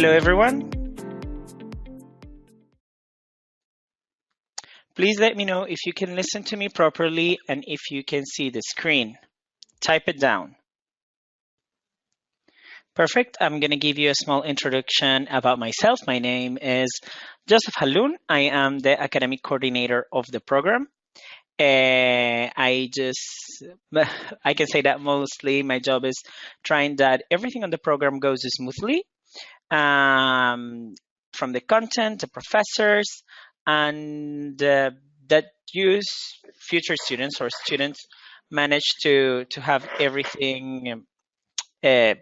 Hello, everyone. Please let me know if you can listen to me properly and if you can see the screen. Type it down. Perfect. I'm going to give you a small introduction about myself. My name is Joseph Halloun. I am the academic coordinator of the program. I can say that mostly my job is trying that everything on the program goes smoothly. From the content, the professors, and that use future students or students manage to have everything good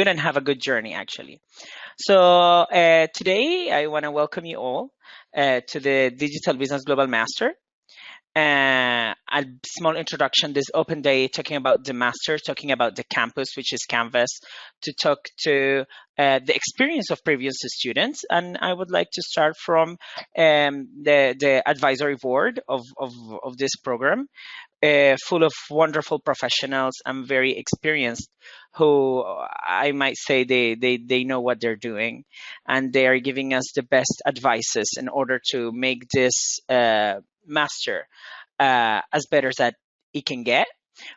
and have a good journey, actually. So today I want to welcome you all to the Digital Business Global Master. A small introduction, this open day, talking about the master, talking about the campus, which is Canvas, to talk to the experience of previous students. And I would like to start from the advisory board of this program, full of wonderful professionals and very experienced, who I might say they know what they're doing, and they are giving us the best advices in order to make this master as better as that it can get.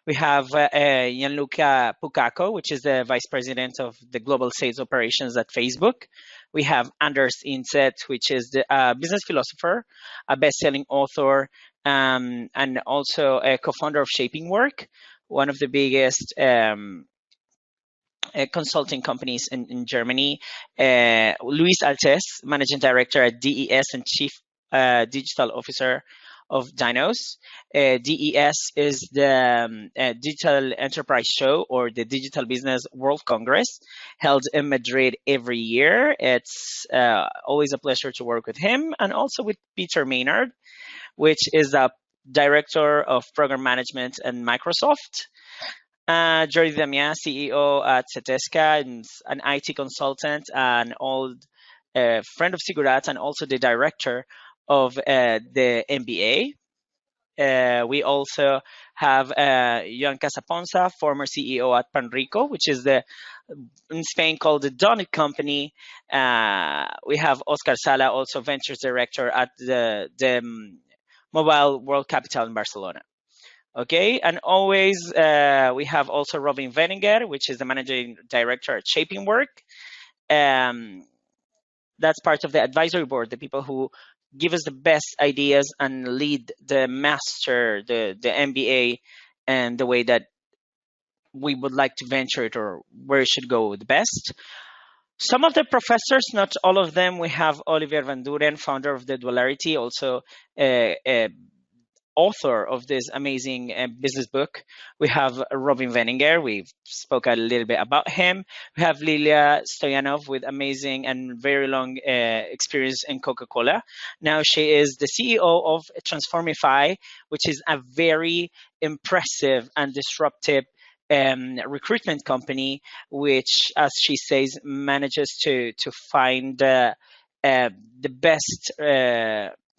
We have Gianluca Pucaco, which is the vice president of the global sales operations at Facebook. We have Anders Inset, which is the business philosopher, a best-selling author, and also a co-founder of Shaping Work, one of the biggest consulting companies in Germany. Luis Altes, managing director at DES and chief digital officer of Dinos. DES is the Digital Enterprise Show, or the Digital Business World Congress, held in Madrid every year. It's always a pleasure to work with him, and also with Peter Maynard, which is the director of program management at Microsoft. Jordi Damià, CEO at Cetesca, and an IT consultant, an old friend of Sigurat, and also the director of the MBA. We also have Joan Casaponsa, former CEO at Panrico, which is in Spain called the Donut Company. We have Oscar Sala, also ventures director at the Mobile World Capital in Barcelona. Okay, and always we have also Robin Veninger, which is the managing director at Shaping Work. That's part of the advisory board, the people who give us the best ideas and lead the master, the MBA, and the way that we would like to venture it, or where it should go the best. Some of the professors, not all of them. We have Olivier Van Duren, founder of the Dualarity, also author of this amazing business book. We have Robin Veninger. We spoke a little bit about him. We have Lilia Stoyanov with amazing and very long experience in Coca-Cola. Now she is the CEO of Transformify, which is a very impressive and disruptive recruitment company, which, as she says, manages to find the best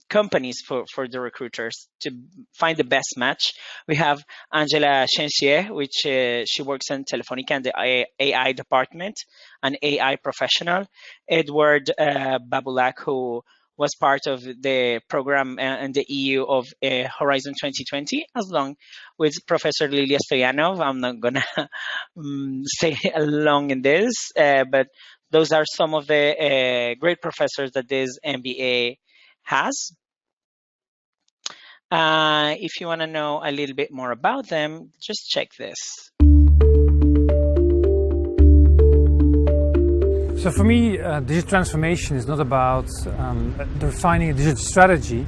companies for the recruiters to find the best match. We have Angela Chensier, which she works in Telefonica in the AI department, an AI professional. Edward Babulak, who was part of the program in the EU of Horizon 2020, along with Professor Lilia Stoyanov. I'm not going to stay along in this, but those are some of the great professors that this MBA has. If you want to know a little bit more about them, just check this. So for me, digital transformation is not about defining a digital strategy,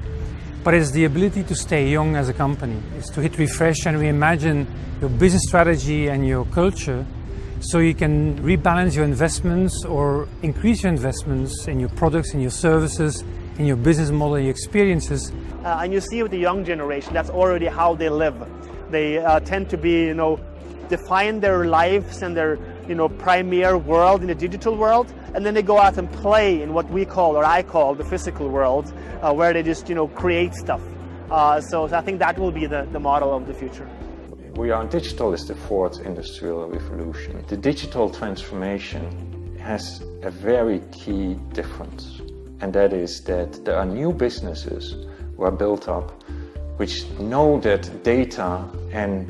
but it's the ability to stay young as a company. It's to hit refresh and reimagine your business strategy and your culture, so you can rebalance your investments or increase your investments in your products, in your services, in your business model, your experiences. And you see with the young generation, that's already how they live. They tend to be, define their lives and their, premier world in the digital world, and then they go out and play in what we call, or I call, the physical world, where they just, create stuff. So I think that will be the model of the future. Digital is the fourth industrial revolution. The digital transformation has a very key difference, and that is that there are new businesses who are built up which know that data and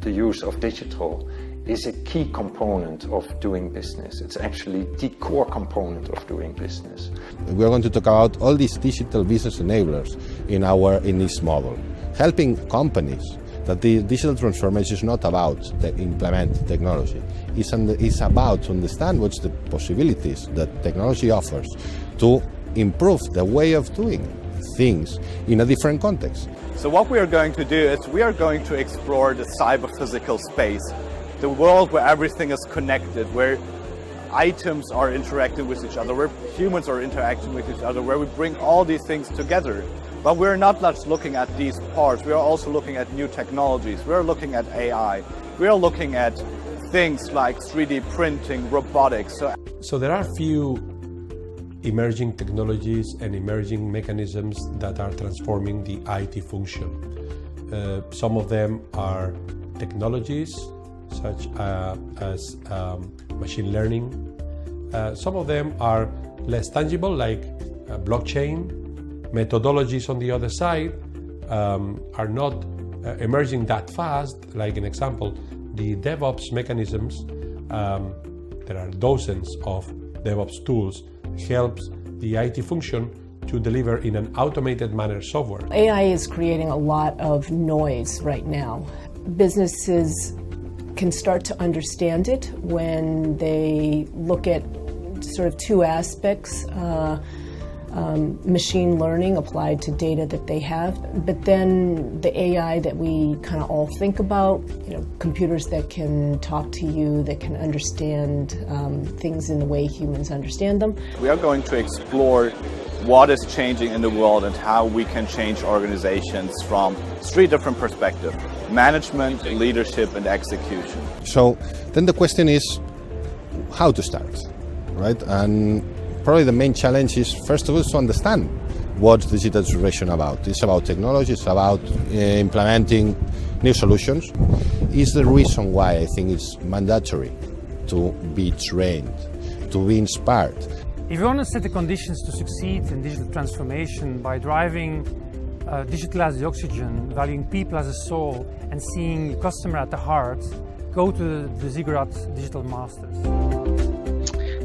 the use of digital is a key component of doing business. It's actually the core component of doing business. We are going to talk about all these digital business enablers in this model, helping companies that the digital transformation is not about implement technology. It's about to understand what's the possibilities that technology offers to improve the way of doing things in a different context. So what we are going to do is we are going to explore the cyber-physical space, the world where everything is connected, where items are interacting with each other, where humans are interacting with each other, where we bring all these things together. But we're not just looking at these parts, we are also looking at new technologies. We are looking at AI. We are looking at things like 3D printing, robotics. So there are few emerging technologies and emerging mechanisms that are transforming the IT function. Some of them are technologies such as machine learning. Some of them are less tangible, like blockchain. Methodologies on the other side are not emerging that fast. Like an example, the DevOps mechanisms, there are dozens of DevOps tools, helps the IT function to deliver in an automated manner software. AI is creating a lot of noise right now. Businesses can start to understand it when they look at sort of two aspects. Machine learning applied to data that they have, but then the AI that we kind of all think about, computers that can talk to you, that can understand things in the way humans understand them. We are going to explore what is changing in the world and how we can change organizations from three different perspectives: management, leadership, and execution. So then the question is how to start, right? And probably the main challenge is, first of all, to understand what's digital transformation about. It's about technology, it's about implementing new solutions. Is the reason why I think it's mandatory to be trained, to be inspired. If you want to set the conditions to succeed in digital transformation by driving digital as the oxygen, valuing people as a soul, and seeing the customer at the heart, go to the Ziggurat Digital Masters.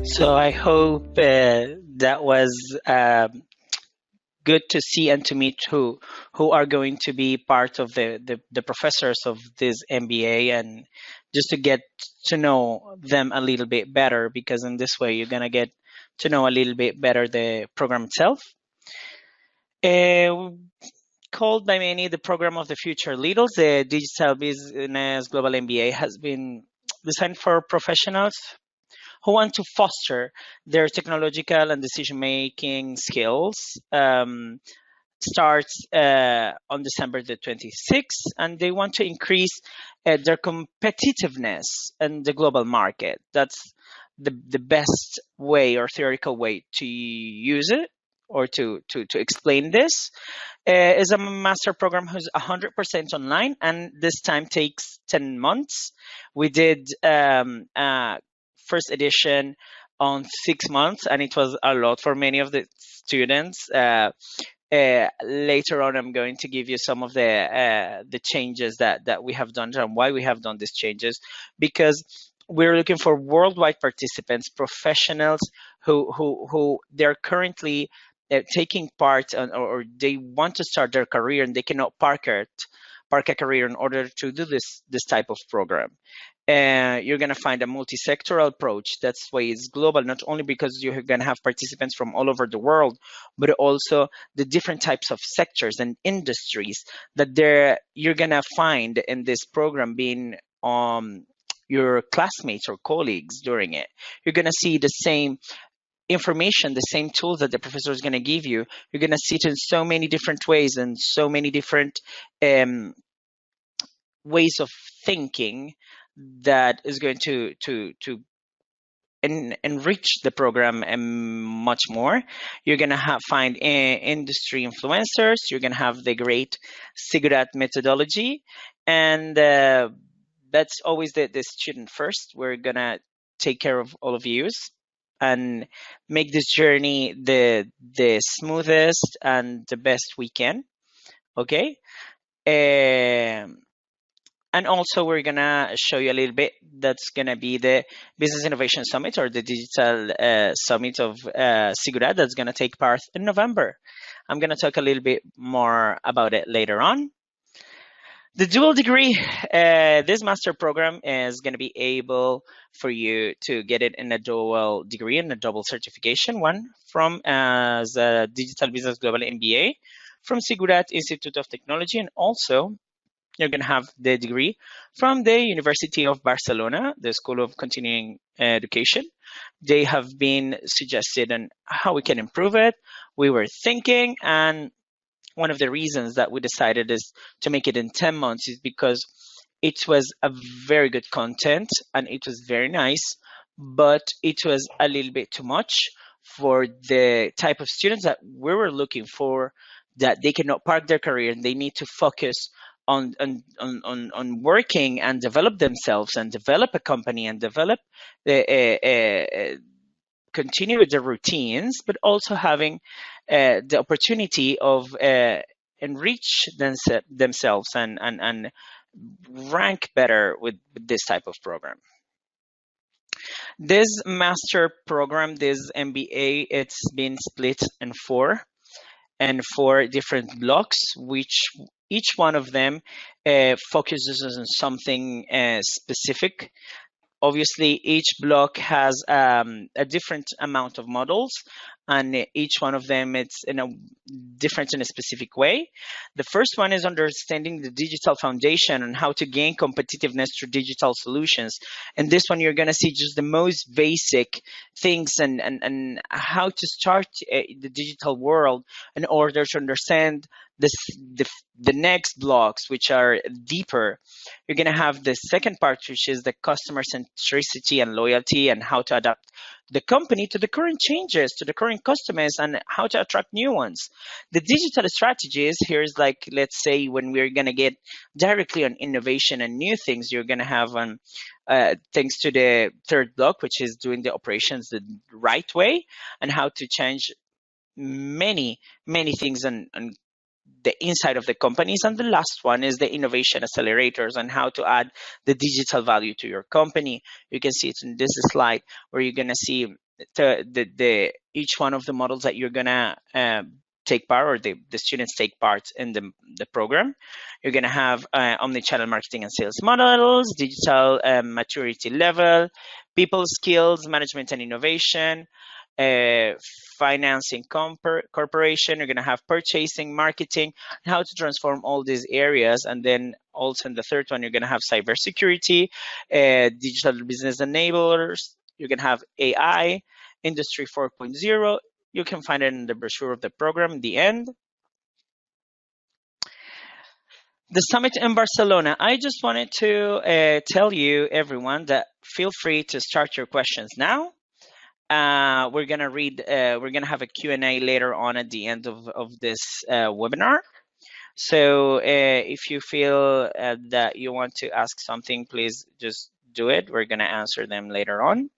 So I hope that was good to see and to meet who are going to be part of the professors of this MBA, and just to get to know them a little bit better, because in this way you're going to get to know a little bit better the program itself. Called by many the program of the future leaders, the Digital Business Global MBA has been designed for professionals who want to foster their technological and decision-making skills. Starts on December the 26th, and they want to increase their competitiveness in the global market. That's the best way or theoretical way to use it, or to explain this. Is a master program who's 100% online, and this time takes 10 months. We did first edition on 6 months, and it was a lot for many of the students. Later on, I'm going to give you some of the changes that we have done and why we have done these changes, because we're looking for worldwide participants, professionals who they're currently taking part or they want to start their career, and they cannot park a career in order to do this type of program. You're going to find a multi-sectoral approach. That's why it's global, not only because you're going to have participants from all over the world, but also the different types of sectors and industries that you're going to find in this program being your classmates or colleagues during it. You're going to see the same information, the same tools that the professor is going to give you. You're going to see it in so many different ways and so many different ways of thinking that is going to enrich the program much more. You're going to find industry influencers. You're going to have the great Ziggurat methodology, and that's always the student first. We're going to take care of all of you. and make this journey the smoothest and the best we can. Okay. And also we're gonna show you a little bit. That's gonna be the Business Innovation Summit, or the Digital Summit of Sigurat, that's gonna take part in November. I'm gonna talk a little bit more about it later on. The dual degree, this master program is going to be able for you to get it in a dual degree and a double certification, one from as a Digital Business Global MBA from Sigurat Institute of Technology, and also you're going to have the degree from the University of Barcelona, the School of Continuing Education. They have been suggested on how we can improve it. We were thinking, and one of the reasons that we decided is to make it in 10 months is because it was a very good content and it was very nice, but it was a little bit too much for the type of students that we were looking for, that they cannot park their career and they need to focus on working and develop themselves and develop a company and develop continue with their routines, but also having the opportunity of enrich themselves and rank better with this type of program. This master program, this MBA, it's been split in four different blocks, which each one of them focuses on something specific. Obviously, each block has a different amount of models, and each one of them it's different in a specific way. The first one is understanding the digital foundation and how to gain competitiveness through digital solutions. And this one, you're going to see just the most basic things and how to start the digital world in order to understand the next blocks, which are deeper. You're going to have the second part, which is the customer centricity and loyalty, and how to adapt the company to the current changes, to the current customers, and how to attract new ones. The digital strategies, here's like, let's say when we're going to get directly on innovation and new things, you're going to have thanks to the third block, which is doing the operations the right way and how to change many things on the inside of the companies. And the last one is the innovation accelerators and how to add the digital value to your company. You can see it in this slide, where you're going to see each one of the models that you're going to take part, or the students take part in the program. You're going to have omnichannel marketing and sales models, digital maturity level, people skills, management and innovation, financing corporation. You're going to have purchasing, marketing, how to transform all these areas. And then also in the third one, you're going to have cybersecurity, digital business enablers. You're going to have AI, industry 4.0. You can find it in the brochure of the program at the end. The summit in Barcelona. I just wanted to tell you, everyone, that feel free to start your questions now. We're gonna have a Q&A later on at the end of this webinar. So if you feel that you want to ask something, please just do it. We're gonna answer them later on.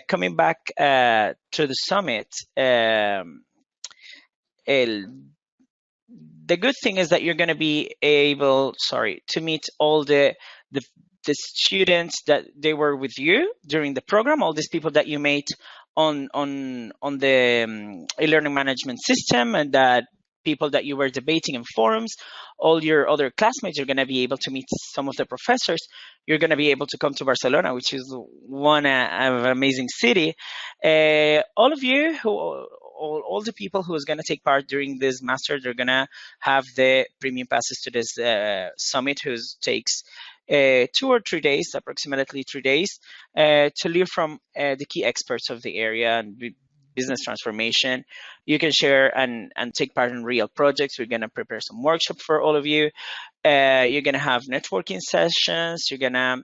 Coming back to the summit, the good thing is that you're going to be able, to meet all the students that they were with you during the program, all these people that you met on the e-learning management system, and that people that you were debating in forums, all your other classmates. You're going to be able to meet some of the professors. You're going to be able to come to Barcelona, which is one amazing city. All of you all the people who is going to take part during this master, they're going to have the premium passes to this summit, who takes 2 or 3 days, approximately 3 days, to learn from the key experts of the area and business transformation. You can share and take part in real projects. We're going to prepare some workshops for all of you. You're going to have networking sessions. You're going to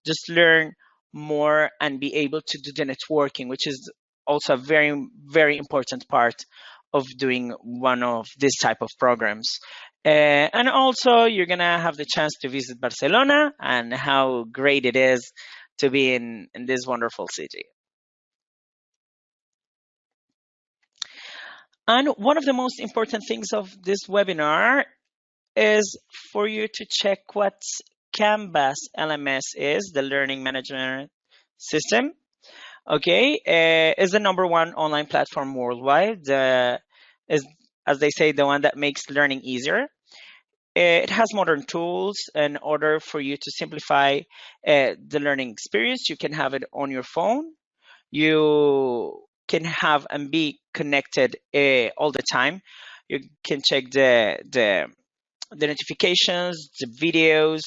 just learn more and be able to do the networking, which is also a very, very important part of doing one of this type of programs. And also, you're going to have the chance to visit Barcelona and how great it is to be in this wonderful city. And one of the most important things of this webinar is for you to check what Canvas LMS is, the learning management system. Okay, is the #1 online platform worldwide. Is, as they say, the one that makes learning easier. It has modern tools in order for you to simplify the learning experience. You can have it on your phone. You can have and be connected all the time. You can check the notifications, the videos.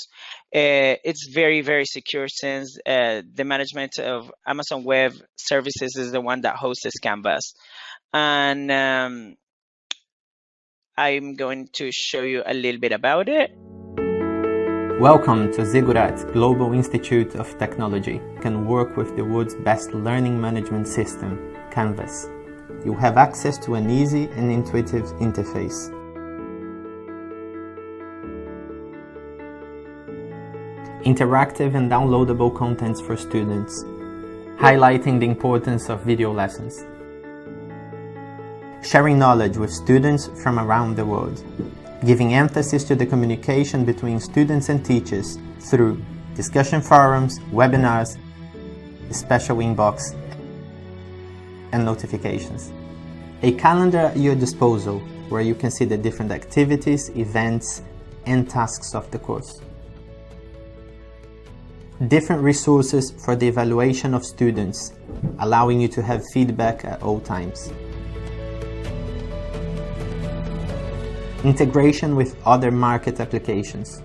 It's very, very secure since the management of Amazon Web Services is the one that hosts this Canvas. And I'm going to show you a little bit about it. Welcome to Ziggurat Global Institute of Technology. You can work with the world's best learning management system, Canvas. You have access to an easy and intuitive interface. Interactive and downloadable contents for students, highlighting the importance of video lessons. Sharing knowledge with students from around the world, giving emphasis to the communication between students and teachers through discussion forums, webinars, special inbox, and notifications. A calendar at your disposal where you can see the different activities, events, and tasks of the course. Different resources for the evaluation of students, allowing you to have feedback at all times. Integration with other market applications.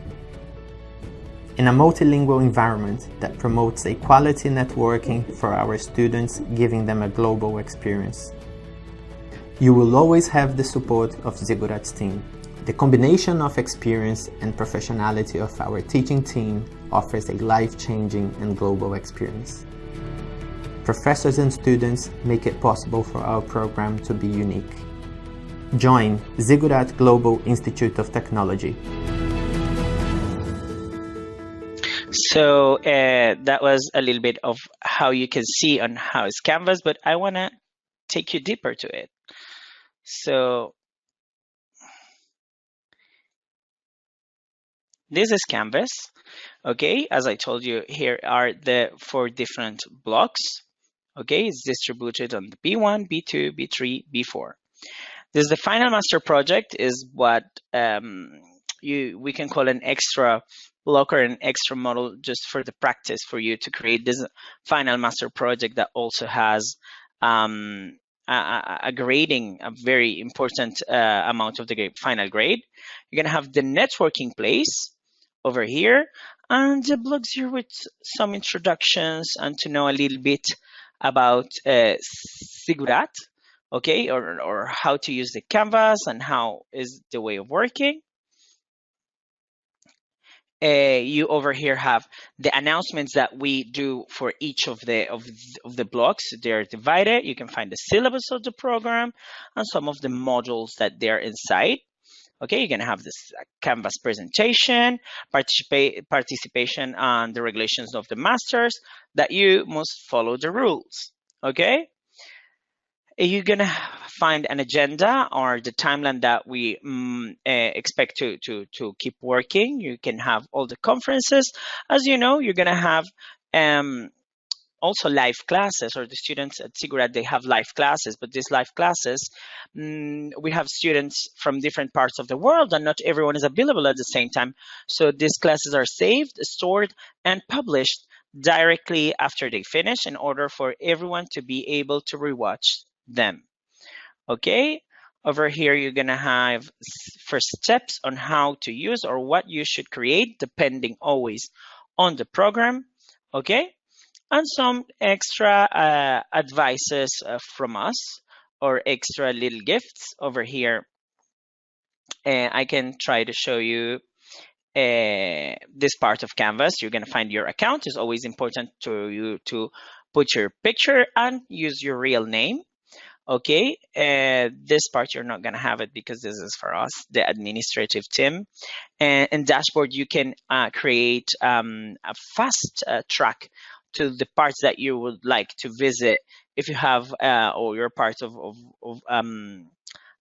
In a multilingual environment that promotes a quality networking for our students, giving them a global experience. You will always have the support of Ziggurat's team. The combination of experience and professionality of our teaching team offers a life-changing and global experience. Professors and students make it possible for our program to be unique. Join Ziggurat Global Institute of Technology. So that was a little bit of how you can see on how it's Canvas, but I want to take you deeper to it. So this is Canvas. Okay, as I told you, here are the 4 different blocks. Okay, it's distributed on the B1, B2, B3, B4. This is the final master project, is what we can call an extra block or an extra model just for the practice for you to create this final master project that also has a grading, a very important amount of the final grade. You're going to have the networking place over here, and the blogs here with some introductions and to know a little bit about Ziggurat. Okay, or how to use the Canvas and how is the way of working. You over here have the announcements that we do for each of the blocks. They're divided. You can find the syllabus of the program and some of the modules that they're inside. Okay, you're gonna have this Canvas presentation, participation on the regulations of the masters, that you must follow the rules. Okay. You're going to find an agenda or the timeline that we expect to keep working. You can have all the conferences. As you know, you're going to have also live classes, or the students at Ziggurat, they have live classes. But these live classes, we have students from different parts of the world, and not everyone is available at the same time. So these classes are saved, stored, and published directly after they finish in order for everyone to be able to rewatch them. Okay, over here you're gonna have first steps on how to use or what you should create depending always on the program. Okay, and some extra advices from us, or extra little gifts over here. I can try to show you this part of Canvas. You're gonna find your account. It's always important to you to put your picture and use your real name. Okay, this part you're not going to have it because this is for us, the administrative team. And in dashboard, you can create a fast track to the parts that you would like to visit if you have or you're part of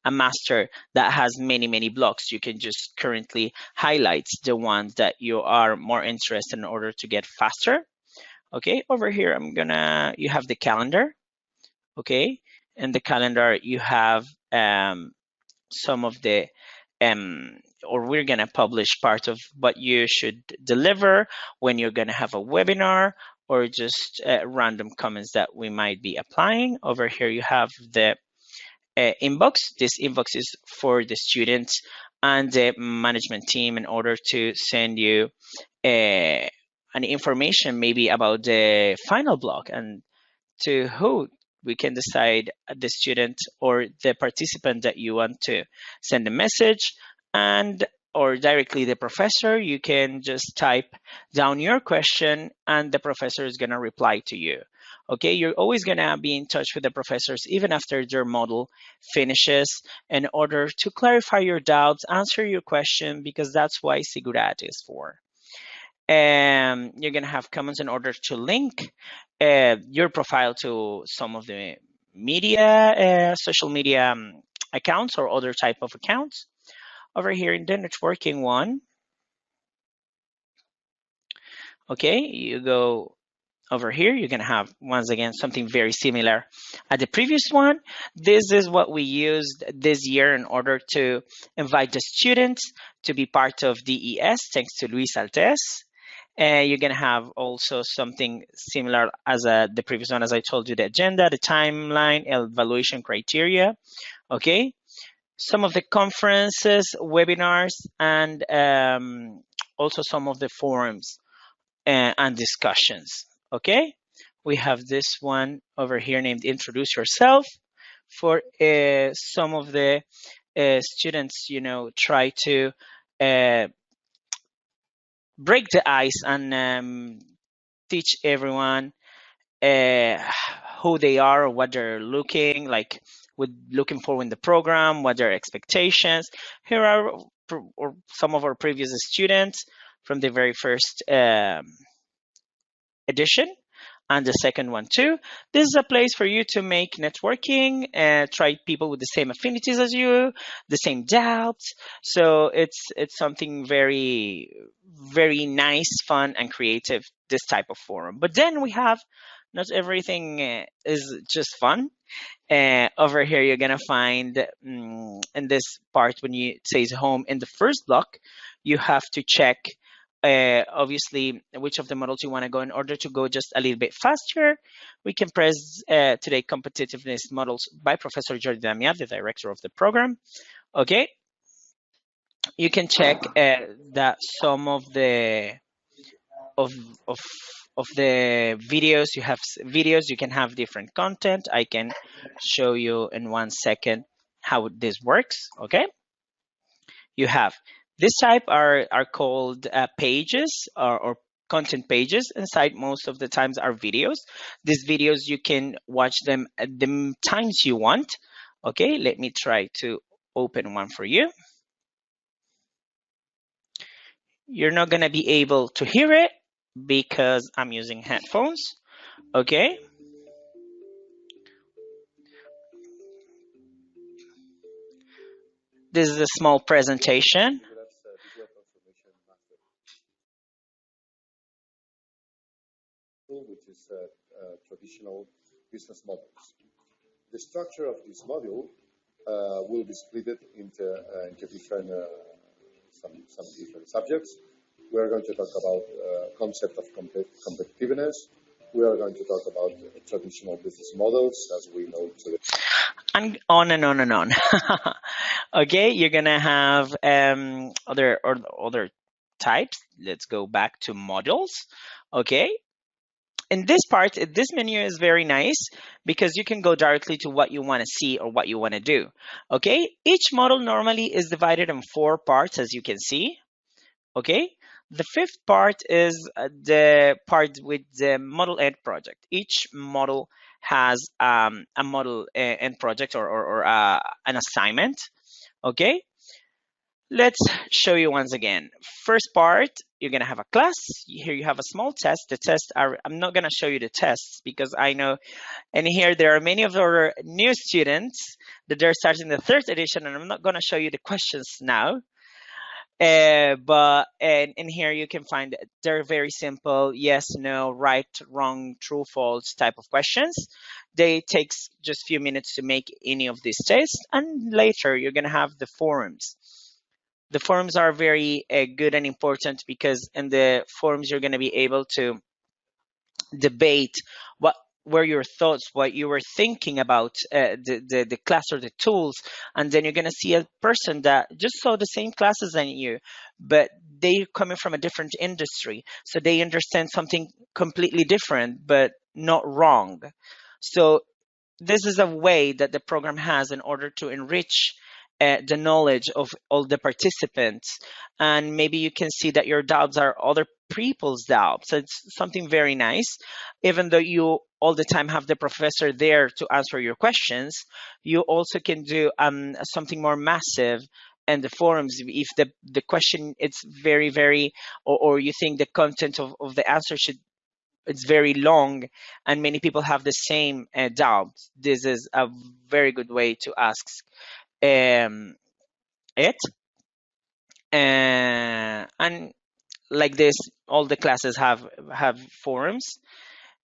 a master that has many blocks, you can just currently highlight the ones that you are more interested in order to get faster. Okay, over here you have the calendar. Okay, in the calendar you have some of the or we're going to publish part of what you should deliver when you're going to have a webinar, or just random comments that we might be applying. Over here you have the inbox. This inbox is for the students and the management team in order to send you an information maybe about the final block, and to who we can decide the student or the participant that you want to send a message, and or directly the professor. You can just type down your question and the professor is going to reply to you. Okay, you're always going to be in touch with the professors even after their model finishes, in order to clarify your doubts, answer your question, because that's why Sigurat is for. You're going to have comments in order to link your profile to some of the media, social media accounts or other type of accounts. Over here in the networking one, okay, you go over here, you're going to have, once again, something very similar at the previous one. This is what we used this year in order to invite the students to be part of DES, thanks to Luis Altes. You're going to have also something similar as the previous one, as I told you, the agenda, the timeline, evaluation criteria. Okay, some of the conferences, webinars, and also some of the forums and discussions. Okay, we have this one over here named Introduce Yourself, for some of the students, try to break the ice and teach everyone who they are, or what they're looking for in the program, what their expectations. Here are some of our previous students from the very first edition, and the second one too. This is a place for you to make networking, try people with the same affinities as you, the same doubts. So it's something very, very nice, fun, and creative, this type of forum. But then we have, not everything is just fun. Over here, you're going to find in this part, when it says home in the first block, you have to check obviously which of the models you want to go. In order to go just a little bit faster, we can press today competitiveness models by Professor Jordi Damià, the director of the program. Okay, you can check that some of the videos, you have videos, you can have different content. I can show you in 1 second how this works. Okay, you have this type are called pages or content pages. Inside, most of the times, are videos. These videos, you can watch them at the times you want. Okay, let me try to open one for you. You're not going to be able to hear it because I'm using headphones. Okay. This is a small presentation. Which is traditional business models. The structure of this module will be split into different some different subjects. We are going to talk about concept of competitiveness. We are going to talk about traditional business models as we know today. And on and on and on. Okay, you're gonna have other types. Let's go back to models. Okay. In this part, this menu is very nice because you can go directly to what you want to see or what you want to do. Okay, each model normally is divided in 4 parts, as you can see. Okay, the 5th part is the part with the model end project. Each model has a model end project or an assignment. Okay, let's show you once again. First part, you're going to have a class. Here you have a small test. The tests are, I'm not going to show you the tests because I know, and here there are many of our new students that they're starting the third edition, and I'm not going to show you the questions now. But in here you can find they're very simple: yes, no, right, wrong, true, false type of questions. They takes just few minutes to make any of these tests, and later you're gonna have the forums. The forums are very good and important, because in the forums you're gonna be able to debate what were your thoughts, what you were thinking about the class or the tools. And then you're going to see a person that just saw the same classes than you, but they're coming from a different industry, so they understand something completely different but not wrong. So this is a way that the program has in order to enrich the knowledge of all the participants. And maybe you can see that your doubts are other people's doubts. So it's something very nice. Even though you all the time have the professor there to answer your questions, you also can do something more massive in the forums. If the question it's very, very, or you think the content of the answer it's very long and many people have the same doubt, this is a very good way to ask it. And like this, all the classes have forums.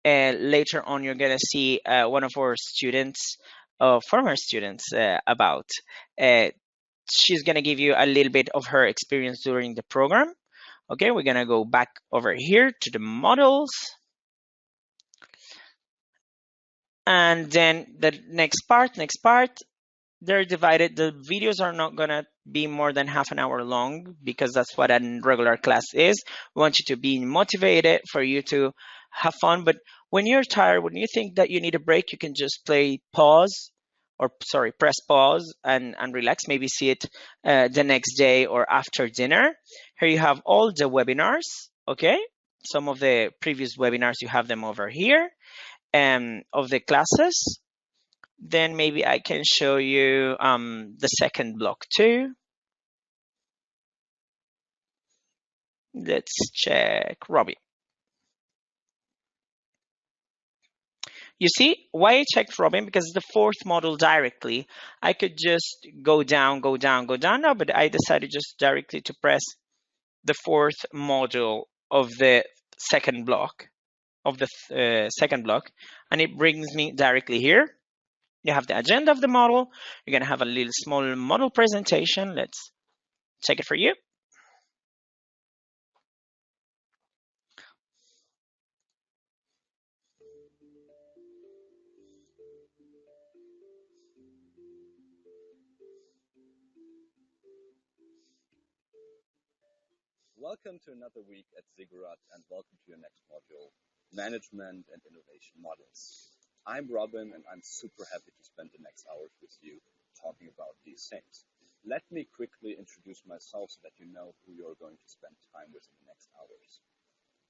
Later on, you're gonna see one of our students, former students, about. She's gonna give you a little bit of her experience during the program. Okay, we're gonna go back over here to the models. And then the next part, they're divided. The videos are not going to be more than half an hour long, because that's what a regular class is. We want you to be motivated, for you to have fun. But when you're tired, when you think that you need a break, you can just press pause and relax. Maybe see it the next day or after dinner. Here you have all the webinars. Okay, some of the previous webinars, you have them over here. Of the classes. Then maybe I can show you the second block too. Let's check Robbie. You see why I checked Robin? Because the fourth module directly. I could just go down now, but I decided just directly to press the fourth module of the second block, and it brings me directly here. You have the agenda of the model. You're going to have a little small model presentation. Let's check it for you. Welcome to another week at Ziggurat, and welcome to your next module, Management and Innovation Models. I'm Robin, and I'm super happy to spend the next hours with you talking about these things. Let me quickly introduce myself so that you know who you're going to spend time with in the next hours.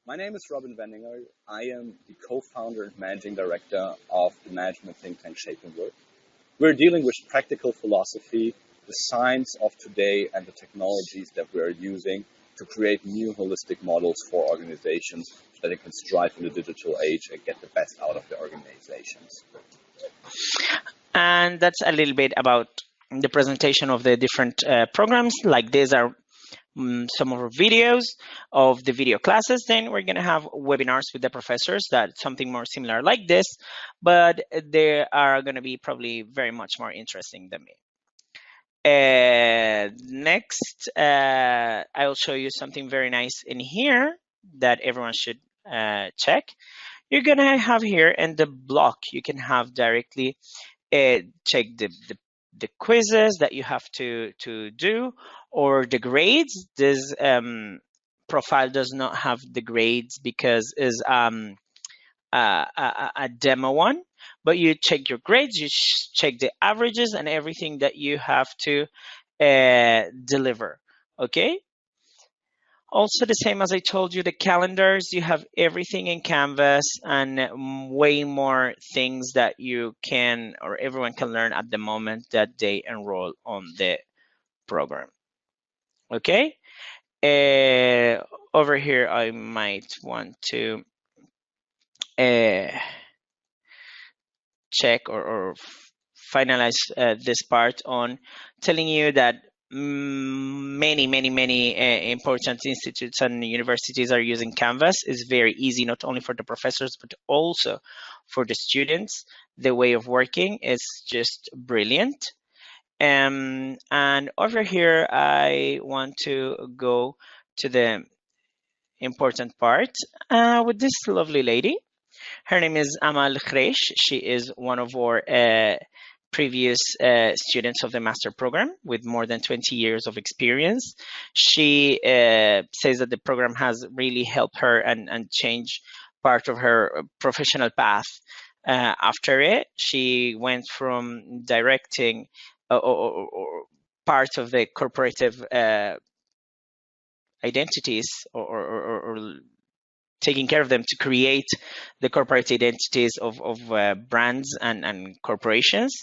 My name is Robin Wenninger. I am the co-founder and managing director of the management think tank Shaping Work. We're dealing with practical philosophy, the science of today, and the technologies that we're using to create new holistic models for organizations so that they can strive in the digital age and get the best out of the organizations. And that's a little bit about the presentation of the different programs. Like these are some of our videos of the video classes. Then we're going to have webinars with the professors, that's something more similar like this, but they are going to be probably very much more interesting than me. Next, I'll show you something very nice in here that everyone should check. You're going to have here in the block, you can have directly check the quizzes that you have to do, or the grades. This profile does not have the grades because it's a demo one, but you check your grades, you check the averages and everything that you have to deliver. Okay. Also, the same as I told you, the calendars, you have everything in Canvas and way more things that you can, or everyone can learn at the moment that they enroll on the program. Okay. Over here, I might want to check or finalize this part on telling you that many important institutes and universities are using Canvas. It's very easy, not only for the professors, but also for the students. The way of working is just brilliant. And over here, I want to go to the important part with this lovely lady. Her name is Amal Khreich. She is one of our previous students of the master program with more than 20 years of experience. She says that the program has really helped her and changed part of her professional path. After it, she went from directing or part of the corporative identities or taking care of them to create the corporate identities of brands and corporations.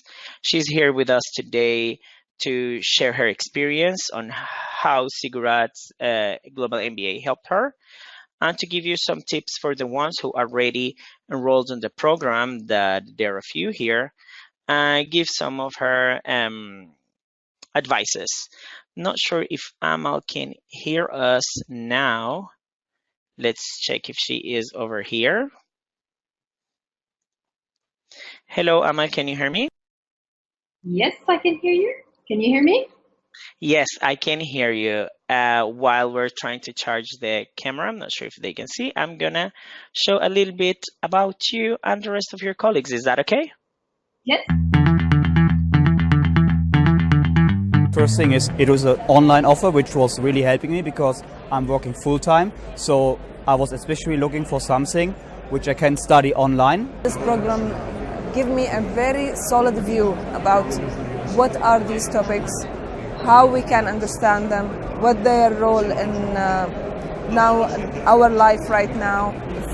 She's here with us today to share her experience on how Sigurat's Global MBA helped her, and to give you some tips for the ones who are already enrolled in the program, that there are a few here, and give some of her advices. Not sure if Amal can hear us now. Let's check if she is over here. Hello, Amal, can you hear me? Yes, I can hear you. Can you hear me? Yes, I can hear you. While we're trying to charge the camera, I'm not sure if they can see, I'm gonna show a little bit about you and the rest of your colleagues. Is that okay? Yes. First thing is, it was an online offer, which was really helping me because I'm working full-time. So I was especially looking for something which I can study online. This program gave me a very solid view about what are these topics, how we can understand them, what their role in now our life right now.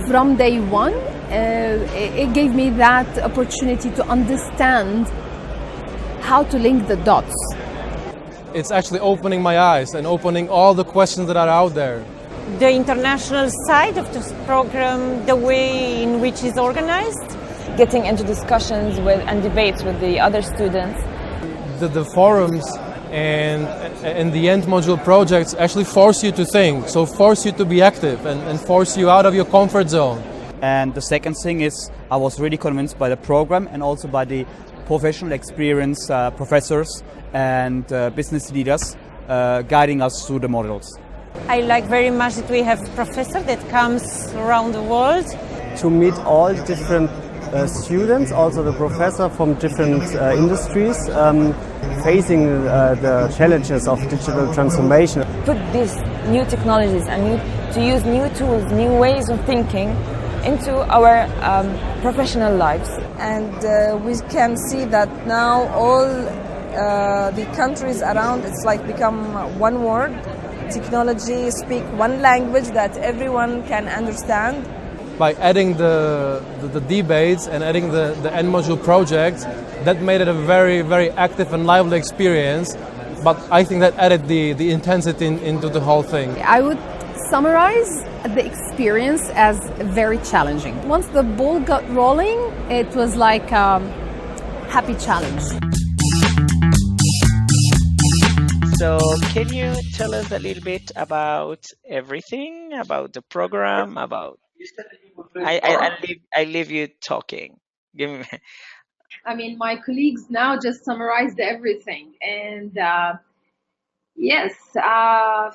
From day one, it gave me that opportunity to understand how to link the dots. It's actually opening my eyes and opening all the questions that are out there. The international side of this program, the way in which it's organized. Getting into discussions with and debates with the other students. The forums and the end module projects actually force you to think, so force you to be active and force you out of your comfort zone. And the second thing is, I was really convinced by the program and also by the professional experience professors and business leaders guiding us through the models. I like very much that we have professors that comes around the world. To meet all different students, also the professor from different industries, facing the challenges of digital transformation. Put these new technologies and to use new tools, new ways of thinking into our professional lives. And we can see that now all the countries around, it's like become one word. Technology speak one language that everyone can understand. By adding the debates and adding the end module project, that made it a very active and lively experience. But I think that added the intensity into the whole thing. I would summarize the experience as very challenging. Once the ball got rolling, it was like a happy challenge. So can you tell us a little bit about everything, about the program, about... I leave you talking. Give me... I mean, my colleagues now just summarized everything. And yes, a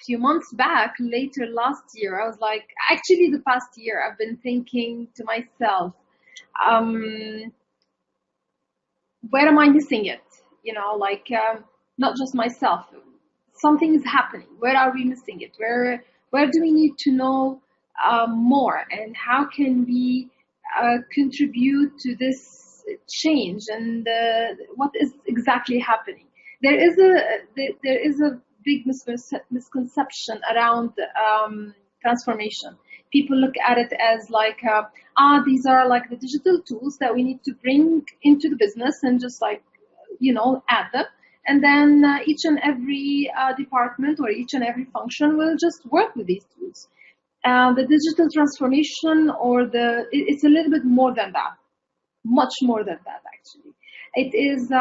few months back, later last year, I was like, actually the past year, I've been thinking to myself, where am I missing it? You know, like, not just myself. Something is happening. Where are we missing it? Where do we need to know more? And how can we contribute to this change? And what is exactly happening? There is a big misconception around transformation. People look at it as like, these are like the digital tools that we need to bring into the business and just like, add them. And then each and every department or each and every function will just work with these tools. The digital transformation it's a little bit more than that, much more than that actually. It is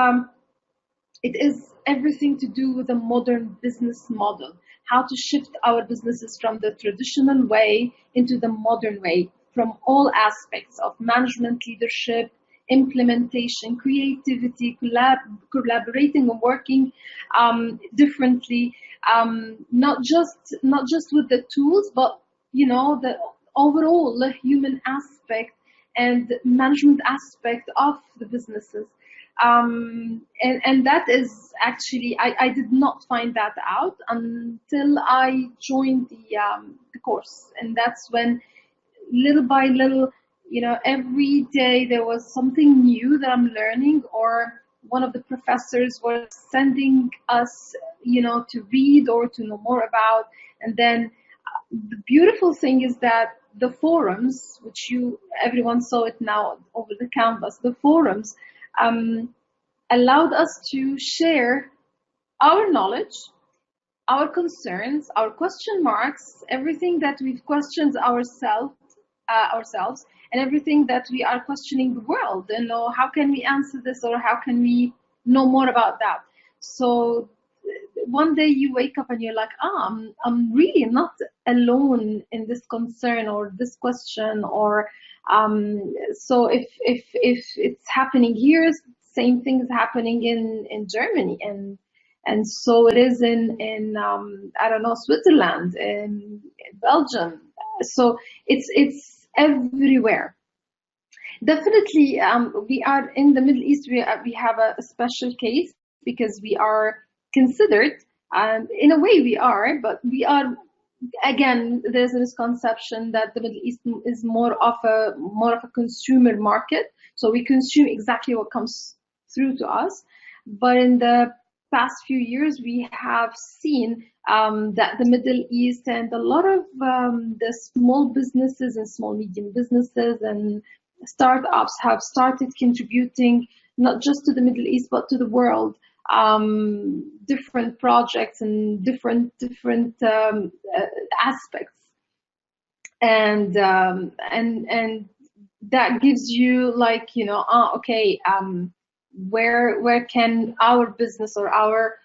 everything to do with a modern business model, how to shift our businesses from the traditional way into the modern way, from all aspects of management, leadership, implementation, creativity, collaborating and working differently, not just with the tools, but the overall human aspect and management aspect of the businesses. And that is actually, I did not find that out until I joined the course. And that's when, little by little, every day there was something new that I'm learning, or one of the professors was sending us, to read or to know more about. And then the beautiful thing is that the forums, which everyone saw it now over the Canvas, the forums allowed us to share our knowledge, our concerns, our question marks, everything that we've questioned ourselves, and everything that we are questioning the world, and know how can we answer this, or how can we know more about that. So one day you wake up and you're like, I'm really not alone in this concern or this question, or so if it's happening here, same thing is happening in Germany, and so it is in I don't know, Switzerland, in Belgium. So it's everywhere. Definitely, we are in the Middle East. We have a special case because we are considered, in a way we are, but we are, again, there's a misconception that the Middle East is more of a consumer market. So we consume exactly what comes through to us. But in the past few years, we have seen that the Middle East and a lot of the small businesses and small medium businesses and startups have started contributing not just to the Middle East but to the world. Different projects and different aspects, and that gives you like, okay, where can our business or our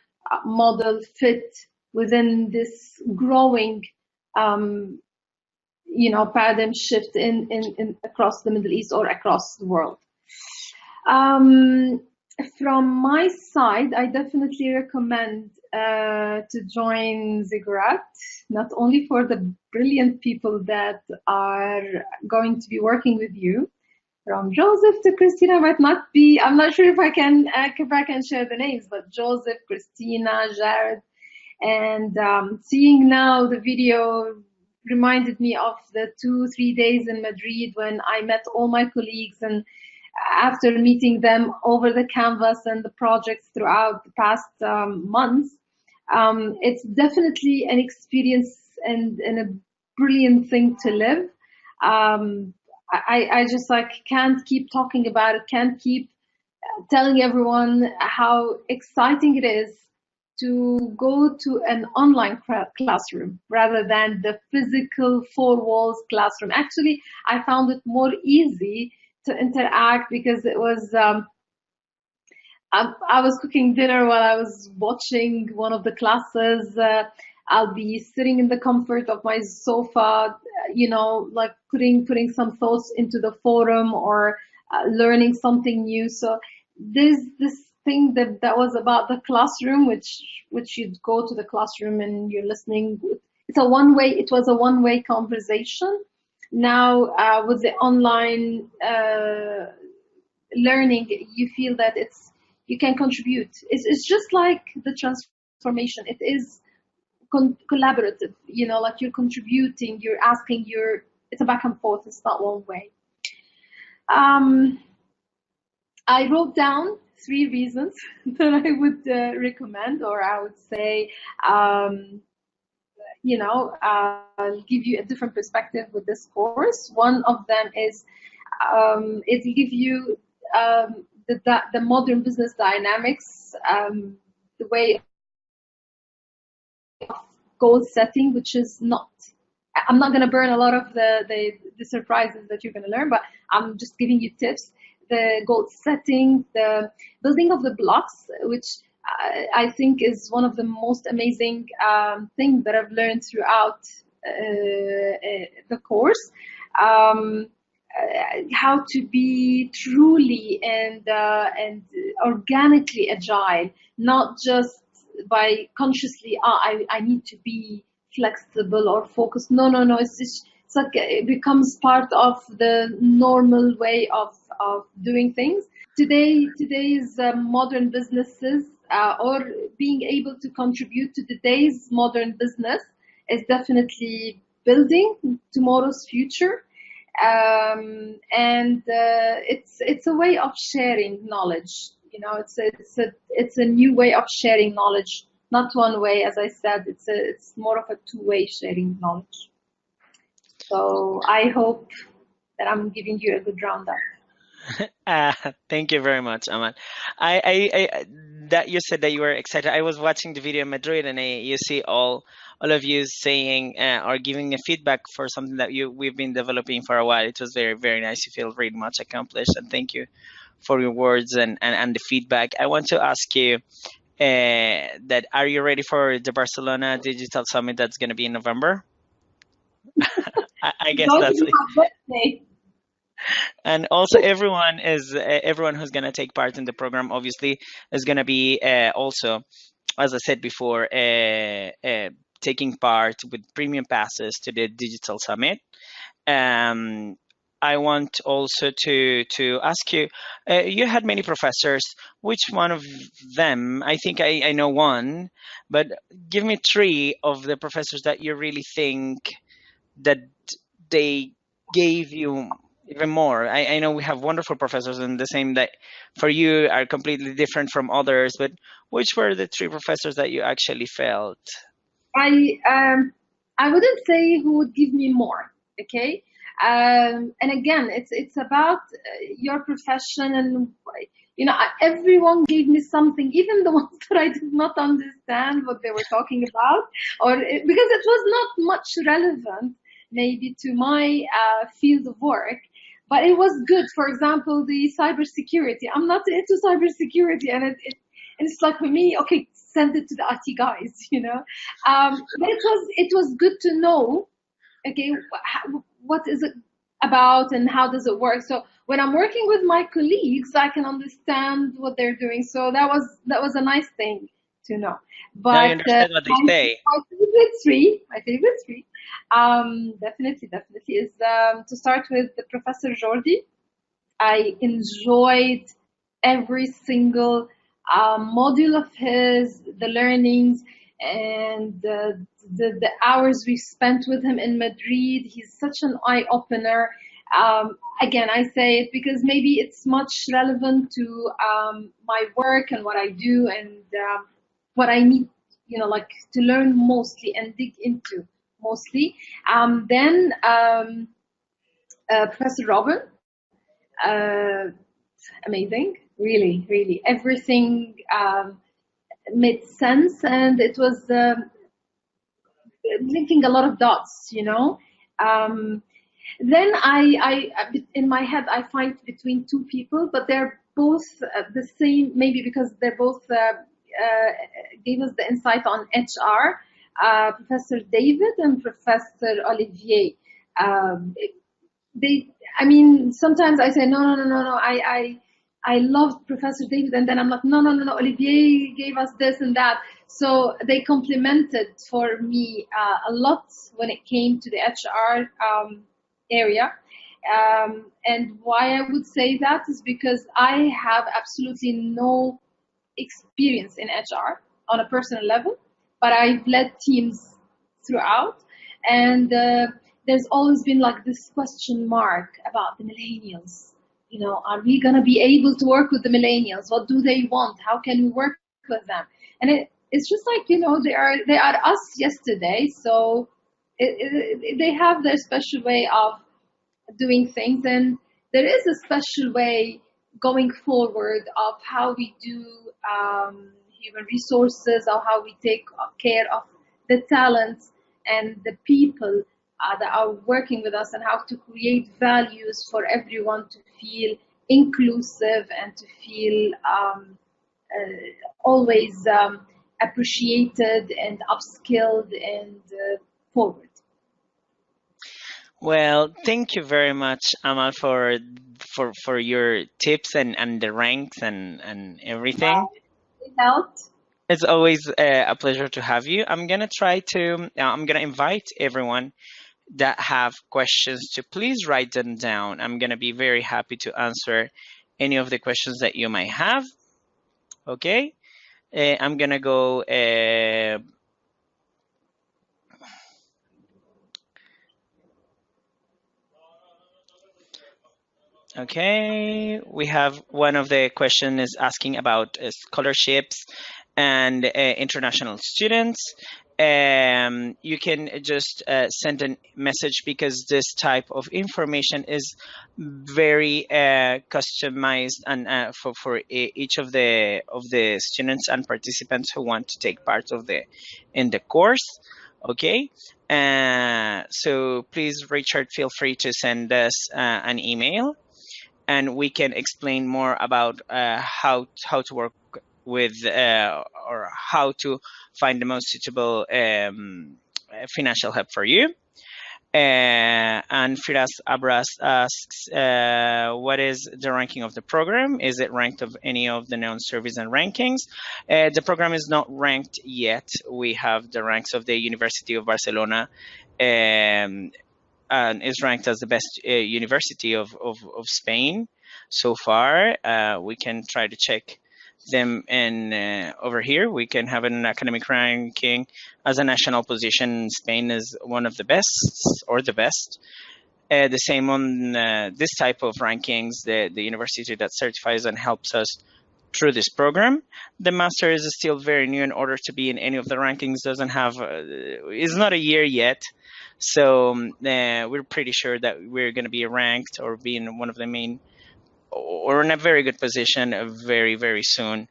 model fit within this growing paradigm shift in across the Middle East or across the world. From my side, I definitely recommend to join Ziggurat, not only for the brilliant people that are going to be working with you, from Joseph to Christina. Might not be, I'm not sure if I can share the names, but Joseph, Christina, Jared, and seeing now the video reminded me of the 2-3 days in Madrid when I met all my colleagues, and after meeting them over the Canvas and the projects throughout the past months, it's definitely an experience and a brilliant thing to live. I just can't keep talking about it, can't keep telling everyone how exciting it is to go to an online classroom rather than the physical four walls classroom. Actually, I found it more easy to interact because it was, I was cooking dinner while I was watching one of the classes. I'll be sitting in the comfort of my sofa, putting some thoughts into the forum or learning something new. So there's this thing that was about the classroom, which you'd go to the classroom and you're listening. It was a one-way conversation. Now with the online learning, you feel that you can contribute. It's just like the transformation. It is collaborative, you're contributing, you're asking, it's a back and forth. It's not one way. I wrote down 3 reasons that I would recommend, or I would say, I'll give you a different perspective with this course. One of them is it will give you the modern business dynamics, the way of goal setting, which is not, I'm not going to burn a lot of the surprises that you're going to learn, but I'm just giving you tips. the goal setting, the building of the blocks, which I think is one of the most amazing things that I've learned throughout the course. How to be truly and organically agile, not just by consciously, I need to be flexible or focused. No. It's like it becomes part of the normal way of doing things. Today's modern businesses or being able to contribute to today's modern business is definitely building tomorrow's future. It's a way of sharing knowledge. It's a new way of sharing knowledge, not one way. As I said, it's more of a two-way sharing knowledge. So I hope that I'm giving you a good roundup. Thank you very much, Amal. I that you said that you were excited. I was watching the video in Madrid, and you see all of you saying or giving a feedback for something that we've been developing for a while. It was very, very nice. You feel very much accomplished, and thank you for your words and the feedback. I want to ask you that are you ready for the Barcelona Digital Summit that's going to be in November? I guess that's it. And also everyone who's going to take part in the program obviously is going to be also, as I said before, taking part with premium passes to the Digital Summit. I want also to ask you, you had many professors. Which one of them, I think I know one, but give me three of the professors that you really think that they gave you even more. I know we have wonderful professors, and the same that for you are completely different from others, but which were the three professors that you actually felt? I wouldn't say who would give me more, okay? And again, it's about your profession, and everyone gave me something, even the ones that I did not understand what they were talking about, because it was not much relevant maybe to my field of work, but it was good. For example, the cybersecurity. I'm not into cybersecurity, and it's like for me, okay, send it to the IT guys, But it was good to know, okay, what is it about and how does it work? So when I'm working with my colleagues, I can understand what they're doing. So that was a nice thing to know. But now you understand what they say. My favorite three, definitely is to start with the Professor Jordi. I enjoyed every single module of his, the learnings, and the hours we spent with him in Madrid. He's such an eye-opener. Again, I say it because maybe it's much relevant to my work and what I do and what I need, to learn mostly and dig into mostly. Then Professor Robin, amazing, really, really. Everything made sense, and it was linking a lot of dots, Then I in my head, I find between two people, but they're both the same, maybe because they're both gave us the insight on HR, Professor David and Professor Olivier. Sometimes I say, no, I loved Professor David, and then I'm like, no, Olivier gave us this and that. So they complemented for me a lot when it came to the HR area. And why I would say that is because I have absolutely no experience in HR on a personal level, but I've led teams throughout, and there's always been like this question mark about the millennials. Are we going to be able to work with the millennials? What do they want? How can we work with them? And it's just like, they are us yesterday, so they have their special way of doing things, and there is a special way going forward of how we do human resources, or how we take care of the talents and the people that are working with us, and how to create values for everyone to feel inclusive and to feel always appreciated and upskilled and forward. Well, thank you very much, Amal, for your tips and the ranks and everything. It helped. It's always a pleasure to have you. I'm gonna invite everyone that have questions to please write them down. I'm gonna be very happy to answer any of the questions that you might have. Okay, I'm gonna go. Okay, we have one of the question is asking about scholarships and international students. You can just send a message because this type of information is very customized and for each of the students and participants who want to take part in the course. Okay, so please, Richard, feel free to send us an email, and we can explain more about how to work with or how to find the most suitable financial help for you. And Firas Abras asks, what is the ranking of the program? Is it ranked of any of the known surveys and rankings? The program is not ranked yet. We have the ranks of the University of Barcelona, and is ranked as the best university of Spain so far. We can try to check them in over here. We can have an academic ranking as a national position. Spain is one of the best or the best. The same on this type of rankings, the university that certifies and helps us through this program. The master is still very new. In order to be in any of the rankings, doesn't have is not a year yet. So we're pretty sure that we're going to be ranked or be in one of the main or in a very good position very, very soon,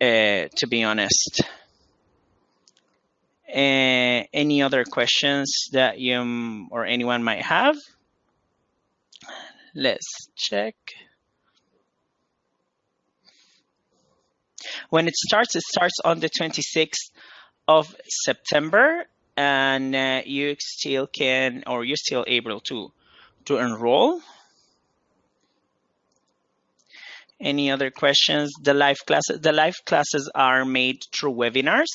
to be honest. Any other questions that you or anyone might have? Let's check. When it starts on the 26th of September, and you still can, or you're still able to enroll. Any other questions? The live classes are made through webinars.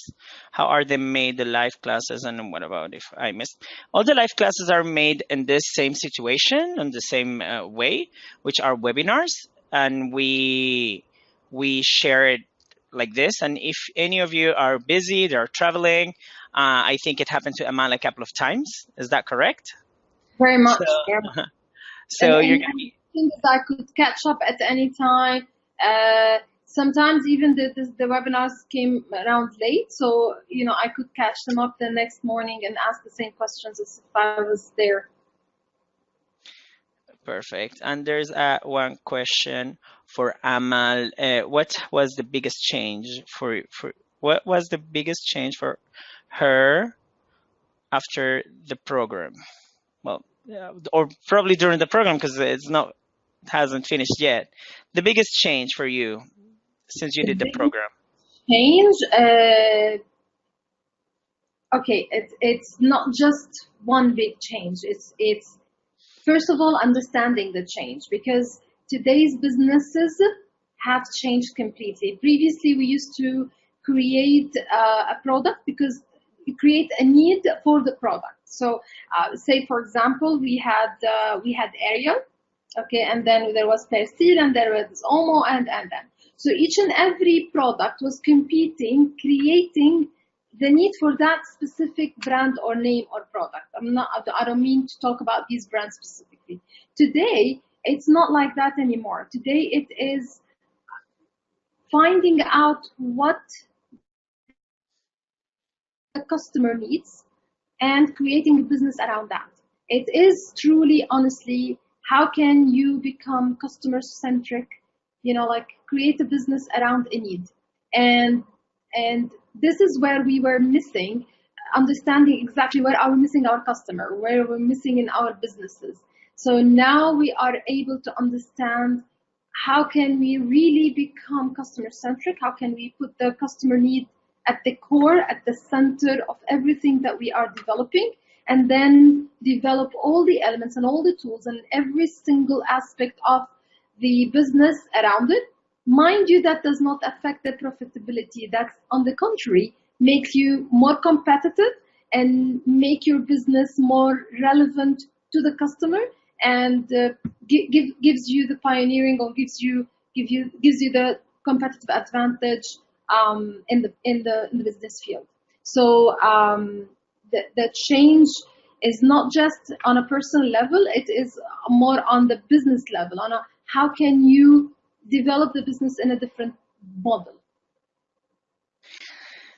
How are they made, the live classes? And what about if I missed? All the live classes are made in this same situation, in the same way, which are webinars, and we share it like this. And if any of you are busy, they're traveling, I think it happened to Amal a couple of times. Is that correct? Very much. So you're going to be... I could catch up at any time. Sometimes even the webinars came around late, so I could catch them up the next morning and ask the same questions as if I was there. Perfect. And there's one question for Amal. What was the biggest change for her after the program? Well, or probably during the program, because it hasn't finished yet. The biggest change for you since you did the program? Change? Okay, it's not just one big change. It's first of all understanding the change, because today's businesses have changed completely. Previously, we used to create a product because we create a need for the product. So, say for example, we had Ariel. Okay, and then there was Persil, and there was Omo, and then. So each and every product was competing, creating the need for that specific brand or name or product. I don't mean to talk about these brands specifically. Today, it's not like that anymore. Today, it is finding out what the customer needs and creating a business around that. It is truly, honestly, how can you become customer-centric, create a business around a need. And this is where we were missing, understanding exactly where are we missing our customer, where we're missing in our businesses. So now we are able to understand how can we really become customer-centric? How can we put the customer need at the core, at the center of everything that we are developing, and then develop all the elements and all the tools and every single aspect of the business around it. Mind you, that does not affect the profitability. That's, on the contrary, makes you more competitive and make your business more relevant to the customer, and gives you the pioneering, or gives you the competitive advantage in the business field. So the change is not just on a personal level; it is more on the business level. On how can you develop the business in a different model.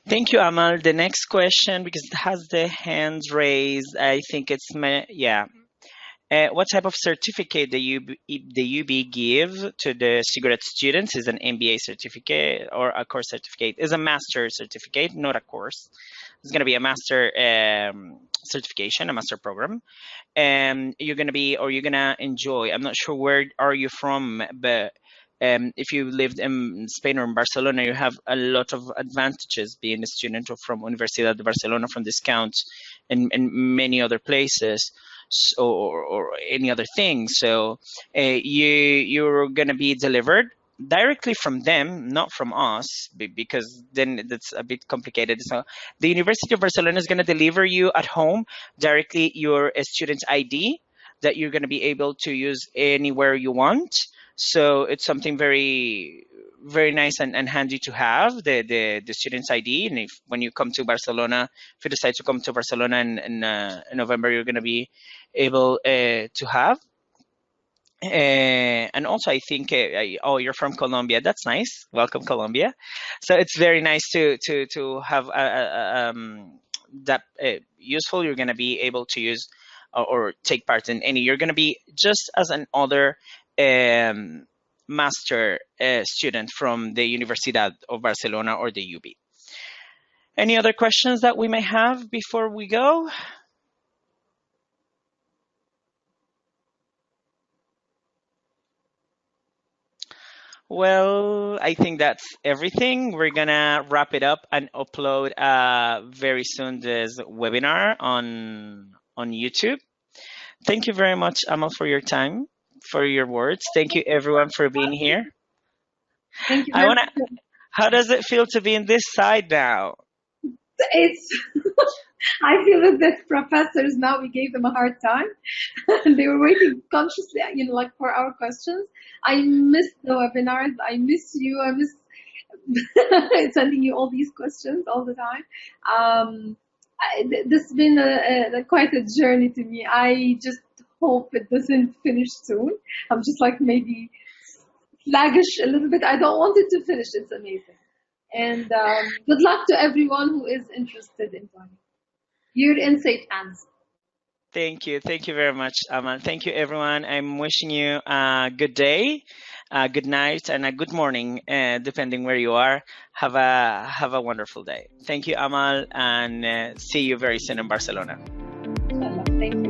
Thank you, Amal. The next question, because it has the hands raised, I think it's what type of certificate the UB give to the cigarette students? Is an MBA certificate or a course certificate? Is a master certificate, not a course. It's going to be a master certification, a master program. And you're going to enjoy. I'm not sure where are you from, but if you lived in Spain or in Barcelona, you have a lot of advantages being a student from Universidad de Barcelona, from discounts and many other places, or any other thing. So you're going to be delivered directly from them, not from us, because then that's a bit complicated. So the University of Barcelona is going to deliver you at home directly your student's ID that you're going to be able to use anywhere you want. So it's something very, very nice and handy to have, the student's ID. And when you come to Barcelona, if you decide to come to Barcelona in November, you're going to be able to have. And also, I think, you're from Colombia. That's nice. Welcome, Colombia. So it's very nice to have that useful. You're going to be able to use or take part in any. You're going to be just as an other master student from the Universidad of Barcelona or the UB. Any other questions that we may have before we go? Well, I think that's everything. We're going to wrap it up and upload very soon this webinar on YouTube. Thank you very much, Amal, for your time, for your words. Thank you, everyone, for being here. Thank you. How does it feel to be in this side now? I feel that the professors now, we gave them a hard time. They were waiting consciously, for our questions. I miss the webinars. I miss you. I miss sending you all these questions all the time. This has been quite a journey to me. I just hope it doesn't finish soon. I'm just maybe sluggish a little bit. I don't want it to finish. It's amazing. And good luck to everyone who is interested in joining. You're in safe hands. Thank you. Thank you very much, Amal. Thank you, everyone. I'm wishing you a good day, a good night, and a good morning, depending where you are. Have a wonderful day. Thank you, Amal, and see you very soon in Barcelona. Thank you.